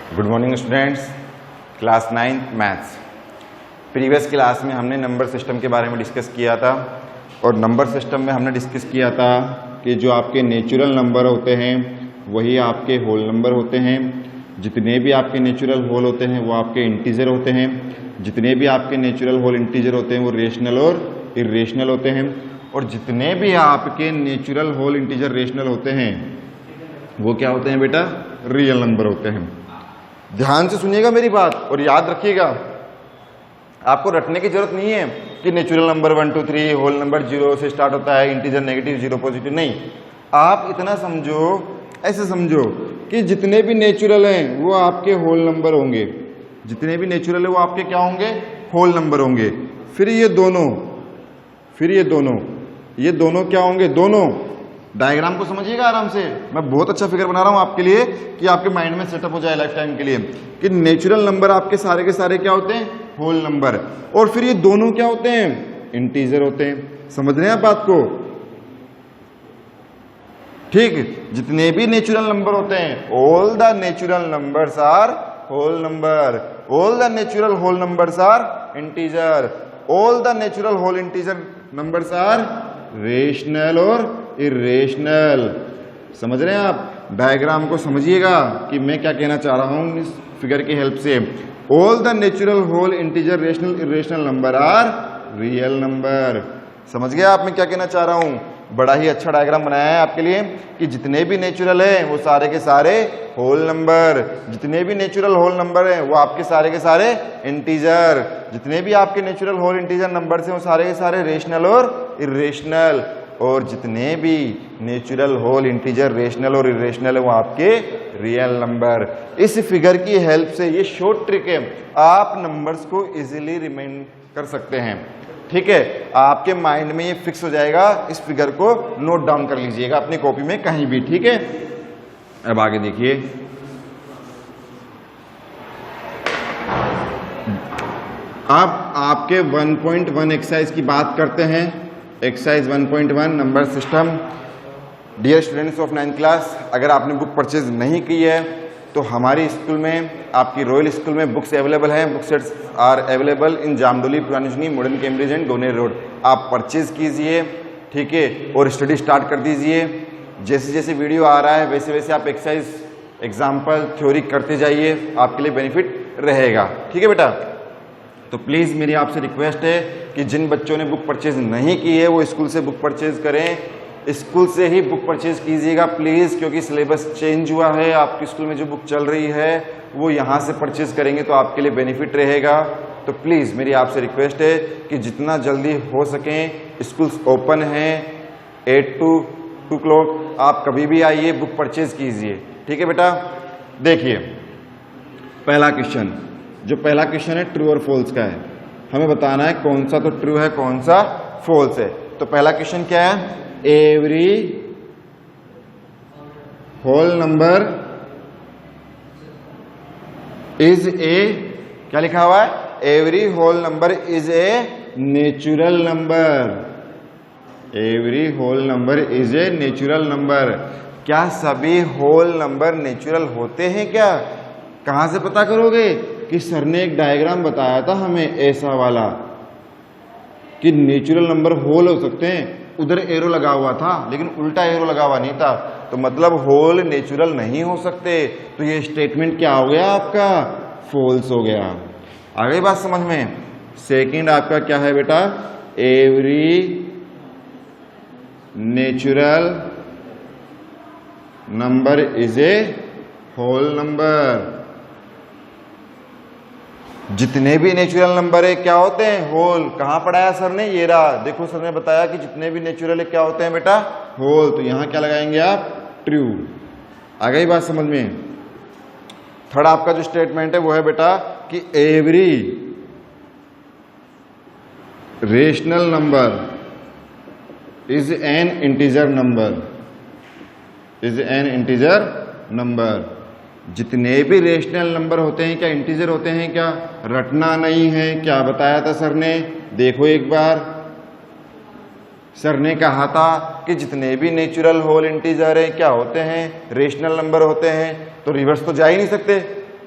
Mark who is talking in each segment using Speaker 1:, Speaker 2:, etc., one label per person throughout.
Speaker 1: Good morning students, class 9th maths. Previous class में हमने number system के बारे में डिस्कस किया था और नंबर सिस्टम में हमने डिस्कस किया था कि जो आपके नेचुरल नंबर होते हैं वही आपके होल नंबर होते हैं। जितने भी आपके नेचुरल होल होते हैं वो आपके इंटीजर होते हैं। जितने भी आपके नेचुरल होल इंटीजर होते हैं वो रेशनल और इरेशनल होते हैं। और जितने भी आपके नेचुरल होल इंटीजर रेशनल होते हैं वो क्या होते हैं बेटा? रियल नंबर होते हैं। ध्यान से सुनिएगा मेरी बात और याद रखिएगा, आपको रटने की जरूरत नहीं है कि नेचुरल नंबर 1 2 3 होल नंबर 0 से स्टार्ट होता है, इंटीजर नेगेटिव 0 पॉजिटिव। नहीं, आप इतना समझो, ऐसे समझो कि जितने भी नेचुरल हैं वो आपके होल नंबर होंगे। जितने भी नेचुरल है वो आपके क्या होंगे? होल नंबर होंगे। फिर ये दोनों क्या होंगे? दोनों। डायग्राम को समझिएगा आराम से, मैं बहुत अच्छा फिगर बना रहा हूं आपके लिए कि आपके माइंड में सेटअप हो जाए लाइफ टाइम के लिए कि नेचुरल नंबर आपके सारे के सारे क्या होते हैं? Whole number. और फिर ये दोनों क्या होते हैं? इंटीजर होते हैं। समझ रहे हैं आप बात को? ठीक, जितने भी नेचुरल नंबर होते हैं, all the natural numbers are whole number, all the natural whole numbers are integer, all the natural whole integer numbers are rational or irrational. समझ रहे हैं आप? डायग्राम को समझिएगा कि मैं क्या कहना चाह रहा हूं इस फिगर की हेल्प से। All the natural whole integer rational irrational number are real number. समझ गया आप मैं क्या कहना चाह रहा हूं? बड़ा ही अच्छा डायग्राम बनाया है आपके लिए कि जितने भी नेचुरल है वो सारे के सारे होल नंबर, जितने भी नेचुरल होल नंबर है वो आपके सारे के सारे इंटीजर, जितने भी आपके नेचुरल होल इंटीजर नंबर है वो सारे के सारे रेशनल और इरेशनल, और जितने भी natural whole integer rational or irrational है वो आपके रियल नंबर। इस फिगर की हेल्प से, ये शॉर्ट ट्रिक है, आप नंबर्स को इजीली रिमेंबर कर सकते हैं। ठीक है, आपके माइंड में ये फिक्स हो जाएगा। इस फिगर को नोट डाउन कर लीजिएगा अपनी कॉपी में कहीं भी। ठीक है, अब आगे देखिए। अब आपके 1.1 एक्सरसाइज की बात करते हैं। Exercise 1.1 number system. Dear students of 9th class, अगर आपने बुक परचेज नहीं की है तो हमारी स्कूल में, आपकी रॉयल स्कूल में बुक्स अवेलेबल हैं। Book sets are available in Jamdoli, पुरानी मॉडर्न कैम्ब्रिज एंड डोनेर रोड। आप परचेज कीजिए, ठीक है, और स्टडी स्टार्ट कर दीजिए। जैसे जैसे वीडियो आ रहा है वैसे वैसे आप एक्सरसाइज, एग्जाम्पल, थ्योरी करते जाइए, आपके लिए बेनिफिट रहेगा। ठीक है बेटा, तो प्लीज़ मेरी आपसे रिक्वेस्ट है कि जिन बच्चों ने बुक परचेज नहीं की है वो स्कूल से बुक परचेज करें। स्कूल से ही बुक परचेज कीजिएगा प्लीज़, क्योंकि सिलेबस चेंज हुआ है। आपकी स्कूल में जो बुक चल रही है वो यहाँ से परचेज करेंगे तो आपके लिए बेनिफिट रहेगा। तो प्लीज़ मेरी आपसे रिक्वेस्ट है कि जितना जल्दी हो सकें, स्कूल्स ओपन हैं 8 to 2 o'clock, आप कभी भी आइए, बुक परचेज कीजिए। ठीक है बेटा, देखिए पहला क्वेश्चन, जो पहला क्वेश्चन है ट्रू और फॉल्स का है। हमें बताना है कौन सा तो ट्रू है कौन सा फॉल्स है। तो पहला क्वेश्चन क्या है? Every whole number is a, क्या लिखा हुआ है? Every whole number is a natural number. Every whole number is a natural number. क्या सभी होल नंबर नेचुरल होते हैं क्या? कहां से पता करोगे? कि सर ने एक डायग्राम बताया था हमें ऐसा वाला कि नेचुरल नंबर होल हो सकते हैं। उधर एरो लगा हुआ था लेकिन उल्टा एरो लगा हुआ नहीं था, तो मतलब होल नेचुरल नहीं हो सकते। तो ये स्टेटमेंट क्या हो गया आपका? फॉल्स हो गया। आ गई बात समझ में? सेकंड आपका क्या है बेटा? Every natural number is a whole number. जितने भी नेचुरल नंबर है क्या होते हैं? होल। कहां पढ़ाया सर ने? ये रहा, देखो सर ने बताया कि जितने भी नेचुरल है क्या होते हैं बेटा? होल। तो यहां क्या लगाएंगे आप? ट्रू। आ गई बात समझ में? थर्ड आपका जो स्टेटमेंट है वो है बेटा कि every rational number is an integer number, is an integer number. जितने भी रेशनल नंबर होते हैं क्या इंटीजर होते हैं क्या? रटना नहीं है, क्या बताया था सर ने? देखो एक बार, सर ने कहा था कि जितने भी नेचुरल होल इंटीजर हैं क्या होते हैं? रेशनल नंबर होते हैं। तो रिवर्स तो जा ही नहीं सकते,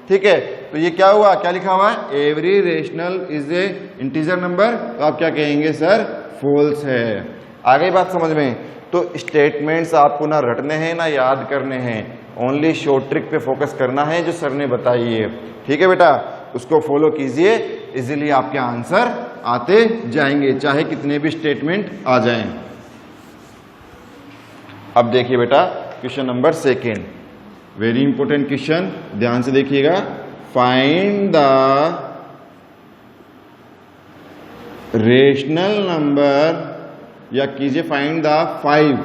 Speaker 1: ठीक है, तो ये क्या हुआ, क्या लिखा हुआ है, every rational is a integer number, तो आप क्या कहेंगे सर, फॉल्स है। आ गई बात समझ में। तो स्टेटमेंट्स आपको ना रटने हैं ना याद करने हैं, ओनली शॉर्ट ट्रिक पे फोकस करना है जो सर ने बताई है। ठीक है बेटा, उसको फॉलो कीजिए, इजीली आपके आंसर आते जाएंगे चाहे कितने भी स्टेटमेंट आ जाएं। अब देखिए बेटा question number 2, very important question, ध्यान से देखिएगा। फाइंड द रेशनल नंबर, या कीजिए फाइंड द 5,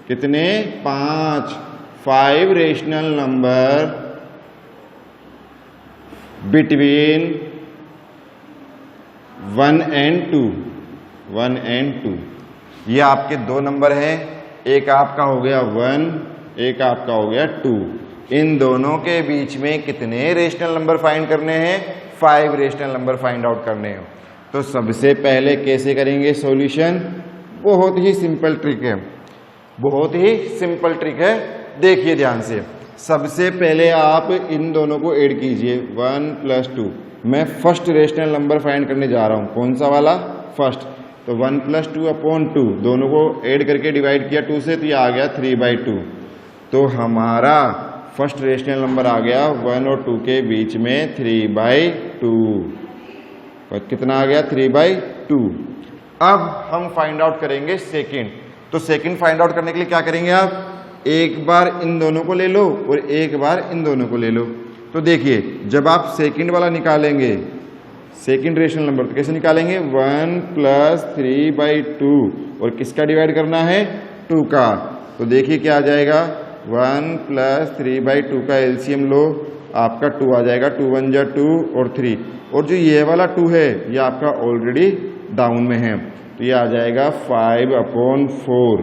Speaker 1: कितने, 5 rational number between 1 and 2, 1 and 2। ये आपके दो नंबर हैं, एक आपका हो गया 1, एक आपका हो गया 2। इन दोनों के बीच में कितने रेशनल नंबर फाइंड करने हैं, 5 रेशनल नंबर फाइंड आउट करने हैं। तो सबसे पहले कैसे करेंगे सॉल्यूशन, बहुत ही सिंपल ट्रिक है, बहुत ही सिंपल ट्रिक है, देखिए ध्यान से। सबसे पहले आप इन दोनों को ऐड कीजिए, 1 + 2। मैं फर्स्ट रेशनल नंबर फाइंड करने जा रहा हूं, कौन सा वाला, फर्स्ट। तो 1 + 2/2, दोनों को ऐड करके डिवाइड किया 2 से, तो ये आ गया 3/2। तो हमारा फर्स्ट रेशनल नंबर आ गया 1 और 2 के बीच में 3/2, और कितना आ गया, 3/2। अब हम फाइंड आउट करेंगे सेकंड। तो सेकंड फाइंड आउट करने के लिए क्या करेंगे आप, एक बार इन दोनों को ले लो और एक बार इन दोनों को ले लो। तो देखिए जब आप सेकंड वाला निकालेंगे, सेकंड रेशनल नंबर, तो कैसे निकालेंगे, 1 + 3/2, और किसका डिवाइड करना है, 2 का। तो देखिए क्या आ जाएगा, 1 + 3/2 का एलसीएम लो, आपका 2 आ जाएगा, 2 × 1 = 2 और 3, और जो ये वाला 2 है ये आपका ऑलरेडी डाउन में है, तो ये आ जाएगा 5/4।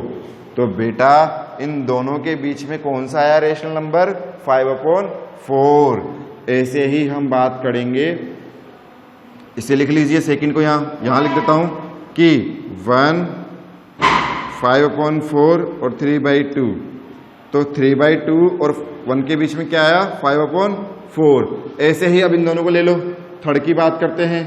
Speaker 1: तो बेटा इन दोनों के बीच में कौन सा आया रेशनल नंबर, 5/4। ऐसे ही हम बात करेंगे, इसे लिख लीजिए सेकंड को, यहां लिख देता हूं कि 1 5/4 और 3/2। तो 3/2 और 1 के बीच में क्या आया, 5/4। ऐसे ही अब इन दोनों को ले लो, थर्ड की बात करते हैं,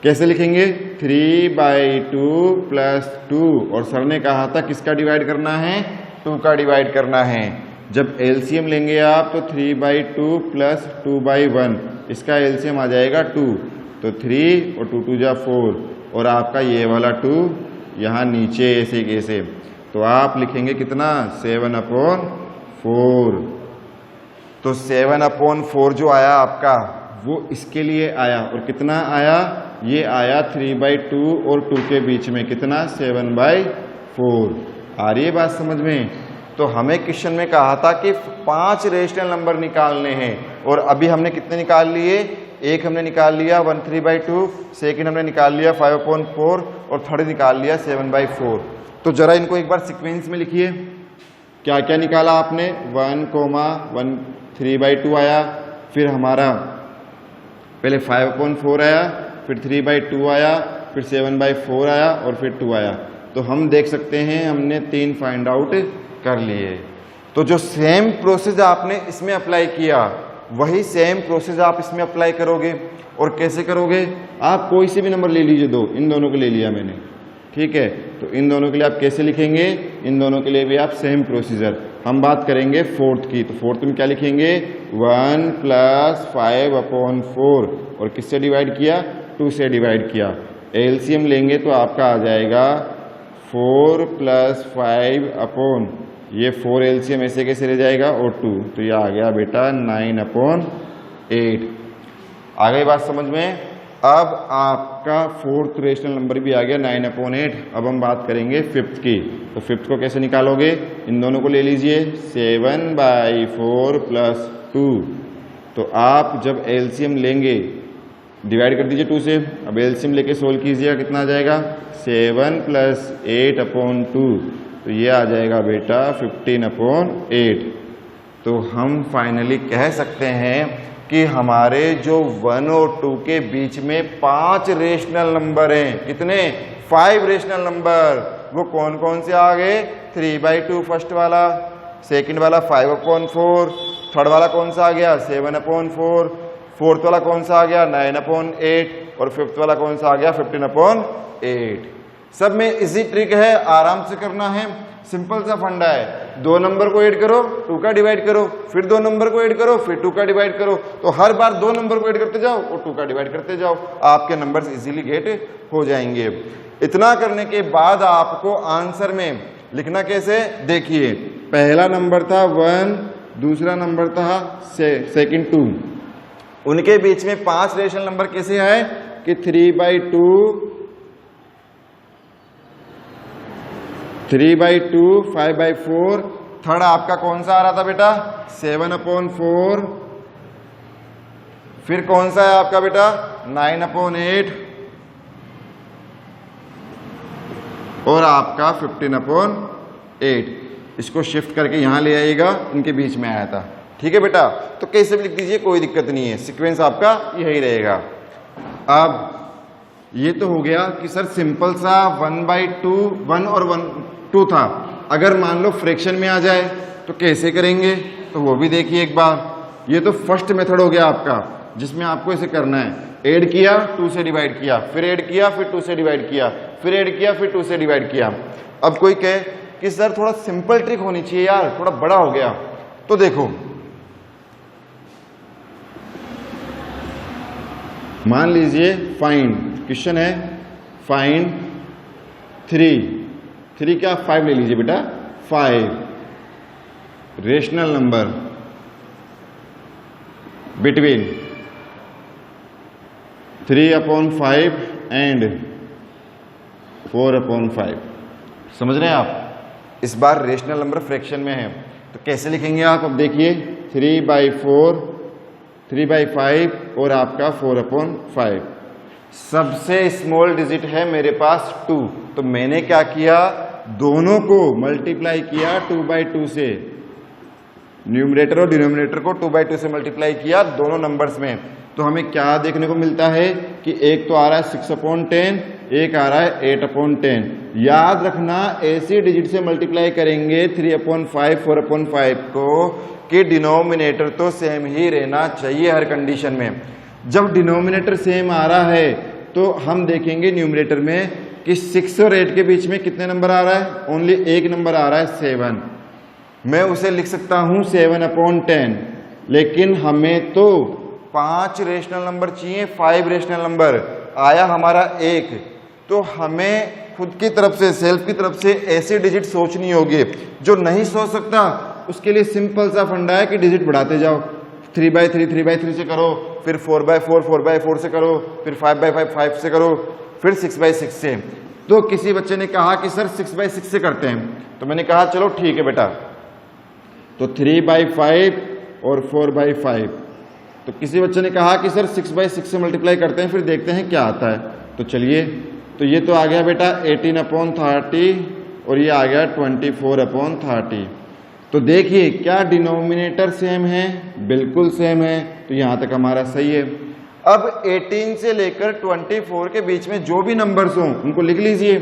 Speaker 1: कैसे लिखेंगे, 3/2 + 2, और सर ने कहा था किसका डिवाइड करना है, 2 का डिवाइड करना है। जब एलसीएम लेंगे आप तो 3/2 + 2/1, इसका एलसीएम आ जाएगा 2, तो 3 और 2 × 2 = 4, और आपका ये वाला 2 यहाँ नीचे ऐसे कैसे, तो आप लिखेंगे कितना, 7/4। तो 7/4 जो आया आपका वो इसके लिए आया, और कितना आया, ये आया 3/2 और 2 के बीच में, कितना, 7/4। आ रही है बात समझ में। तो हमें क्वेश्चन में कहा था कि 5 रेशनल नंबर निकालने हैं, और अभी हमने कितने निकाल लिए, एक हमने निकाल लिया 1 3/2, सेकंड हमने निकाल लिया 5/4, और थर्ड निकाल लिया 7/4। तो जरा इनको एक बार सीक्वेंस में लिखिए, क्या क्या निकाला आपने, 1, 1 3/2 आया, फिर हमारा पहले 5/4 आया, फिर 3/2 आया, फिर 7/4 आया, और फिर 2 आया। तो हम देख सकते हैं हमने 3 फाइंड आउट कर लिए। तो जो सेम प्रोसेस आपने इसमें अप्लाई किया, वही सेम प्रोसेस आप इसमें अप्लाई करोगे। और कैसे करोगे, आप कोई से भी नंबर ले लीजिए, दो, इन दोनों को ले लिया मैंने, ठीक है। तो इन दोनों के लिए आप कैसे लिखेंगे, इन दोनों के लिए भी आप सेम प्रोसीजर। हम बात करेंगे फोर्थ की, तो फोर्थ में क्या लिखेंगे, 1 + 5/4, और किससे डिवाइड किया, 2 से डिवाइड किया। एलसीएम लेंगे तो आपका आ जाएगा 4 + 5/, ये 4 एलसीएम ऐसे कैसे रह जाएगा, और 2, तो ये आ गया बेटा 9/8। आ गई बात समझ में। अब आपका फोर्थ रेशनल नंबर भी आ गया 9/8। अब हम बात करेंगे फिफ्थ की। तो फिफ्थ को कैसे निकालोगे, इन दोनों को ले लीजिए, 7/4 + 2। तो आप जब एलसीएम लेंगे, डिवाइड कर दीजिए 2 से, अब एलसीएम लेके सोल्व कीजिएगा, कितना आ जाएगा, 7 + 8/2, तो ये आ जाएगा बेटा 15/8। तो हम फाइनली कह सकते हैं कि हमारे जो 1 और 2 के बीच में 5 रेशनल नंबर हैं, कितने, 5 रेशनल नंबर। वो कौन कौन से आ गए, 3/2 फर्स्ट वाला, सेकंड वाला 5/4, थर्ड वाला कौन सा आ गया 7/4, फोर्थ वाला कौन सा आ गया 9/8 और फिफ्थ वाला कौन सा आ गया 15/8। सब में इजी ट्रिक है, आराम से करना है, सिंपल सा फंडा है। 2 नंबर को ऐड करो, 2 का डिवाइड करो, फिर 2 नंबर को ऐड करो, फिर 2 का डिवाइड करो। तो हर बार 2 नंबर को ऐड करते जाओ और 2 का डिवाइड करते जाओ, आपके नंबर्स इजीली गेट हो जाएंगे। इतना करने के बाद आपको आंसर में लिखना कैसे, देखिए पहला नंबर था 1, दूसरा नंबर था सेकंड 2, उनके बीच में 5 रेशनल नंबर कैसे आए कि 3/2, 3/2, 5/4। थर्ड आपका कौन सा आ रहा था बेटा 7/4, फिर कौन सा है आपका बेटा 9/8 और आपका 15/8। इसको शिफ्ट करके यहां ले आइएगा, इनके बीच में आया था। ठीक है बेटा, तो कैसे भी लिख दीजिए, कोई दिक्कत नहीं है, सीक्वेंस आपका यही रहेगा। अब ये तो हो गया कि सर सिंपल सा 1/2, 1 और 2 था। अगर मान लो फ्रैक्शन में आ जाए तो कैसे करेंगे, तो वो भी देखिए एक बार। ये तो फर्स्ट मेथड हो गया आपका, जिसमें आपको ऐसे करना है, ऐड किया 2 से डिवाइड किया, फिर ऐड किया, फिर 2 से डिवाइड किया, फिर ऐड किया, फिर 2 से डिवाइड किया। अब कोई कहे कि सर थोड़ा सिंपल ट्रिक होनी चाहिए यार, थोड़ा बड़ा हो गया, तो देखो मान लीजिए फाइंड, क्वेश्चन है फाइंड 3 क्या 5 ले लीजिए बेटा, 5 रेशनल नंबर बिटवीन 3/5 एंड 4/5। समझ रहे हैं आप, इस बार रेशनल नंबर फ्रैक्शन में है, तो कैसे लिखेंगे आप। अब देखिए 3/4, 3/5 और आपका 4/5। सबसे स्मॉल डिजिट है मेरे पास 2, तो मैंने क्या किया, दोनों को मल्टीप्लाई किया 2/2 से, न्यूमरेटर और डिनोमिनेटर को 2/2 से मल्टीप्लाई किया दोनों नंबर्स में। तो हमें क्या देखने को मिलता है कि एक तो आ रहा है 6/10, एक आ रहा है 8/10। याद रखना ऐसी डिजिट से मल्टीप्लाई करेंगे 3/5, 4/5 को कि डिनोमिनेटर तो सेम ही रहना चाहिए हर कंडीशन में। जब डिनोमिनेटर सेम आ रहा है तो हम देखेंगे न्यूमरेटर में कि 6 और 8 के बीच में कितने नंबर आ रहा है, ओनली एक नंबर आ रहा है 7। मैं उसे लिख सकता हूं 7/10, लेकिन हमें तो 5 रेशनल नंबर चाहिए, 5 रेशनल नंबर आया हमारा 1। तो हमें खुद की तरफ से, सेल्फ की तरफ से ऐसी डिजिट सोचनी होगी। जो नहीं सोच सकता उसके लिए सिंपल सा फंडा है कि डिजिट बढ़ाते जाओ, 3/3, 3/3 से करो, फिर 4/4, 4/4 से करो, फिर 5/5, 5 से करो, फिर 6/6 से। तो किसी बच्चे ने कहा कि सर 6/6 से करते हैं, तो मैंने कहा चलो ठीक है बेटा, तो 3/5 और 4/5। तो किसी बच्चे ने कहा कि सर 6/6 से मल्टीप्लाई करते हैं, फिर देखते हैं क्या आता है। तो चलिए, तो ये तो आ गया बेटा 18/30 और ये आ गया 24/30। तो देखिए क्या डिनोमिनेटर सेम है, बिल्कुल सेम है, तो यहां तक हमारा सही है। अब 18 से लेकर 24 के बीच में जो भी नंबर्स हों उनको लिख लीजिए।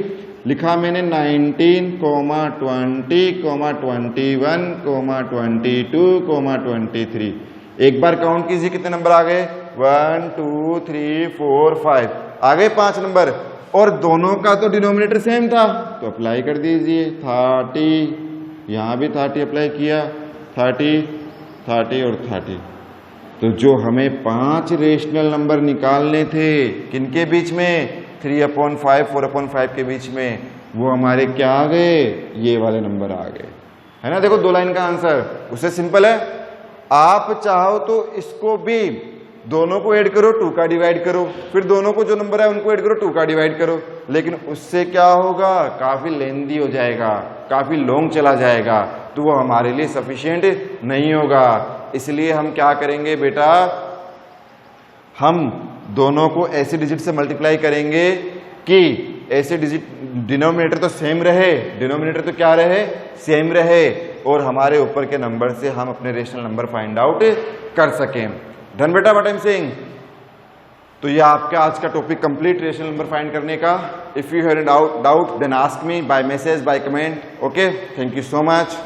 Speaker 1: लिखा मैंने 19, 20, 21, 22, 23। एक बार काउंट कीजिए कितने नंबर आ गए, 1, 2, 3, 4, 5 आ गए 5 नंबर। और दोनों का तो डिनोमिनेटर सेम था, तो अप्लाई कर दीजिए 30, यहां भी 30 अप्लाई किया, 30, 30 और 30। तो जो हमें 5 रेशनल नंबर निकालने थे किनके बीच में, 3/5, 4/5 के बीच में, वो हमारे क्या आ गए, ये वाले नंबर आ गए, है ना। देखो 2 लाइन का आंसर, उससे सिंपल है। आप चाहो तो इसको भी दोनों को ऐड करो, 2 का डिवाइड करो, फिर दोनों को जो नंबर है उनको ऐड करो, 2 का डिवाइड करो, लेकिन उससे क्या होगा, काफी लेंदी हो जाएगा, काफी लॉन्ग चला जाएगा, तो वो हमारे लिए सफिशिएंट नहीं होगा। इसलिए हम क्या करेंगे बेटा, हम दोनों को ऐसे डिजिट से मल्टीप्लाई करेंगे कि ऐसे डिजिट, डिनोमिनेटर तो सेम रहे, डिनोमिनेटर तो क्या रहे, सेम रहे, और हमारे ऊपर के नंबर से हम अपने रेशनल नंबर फाइंड आउट कर सकें। डन बेटा व्हाट आई एम सेइंग। तो ये आपका आज का topic complete, rational number find करने का। If you have any doubt then ask me by message, by comment. Okay, thank you so much.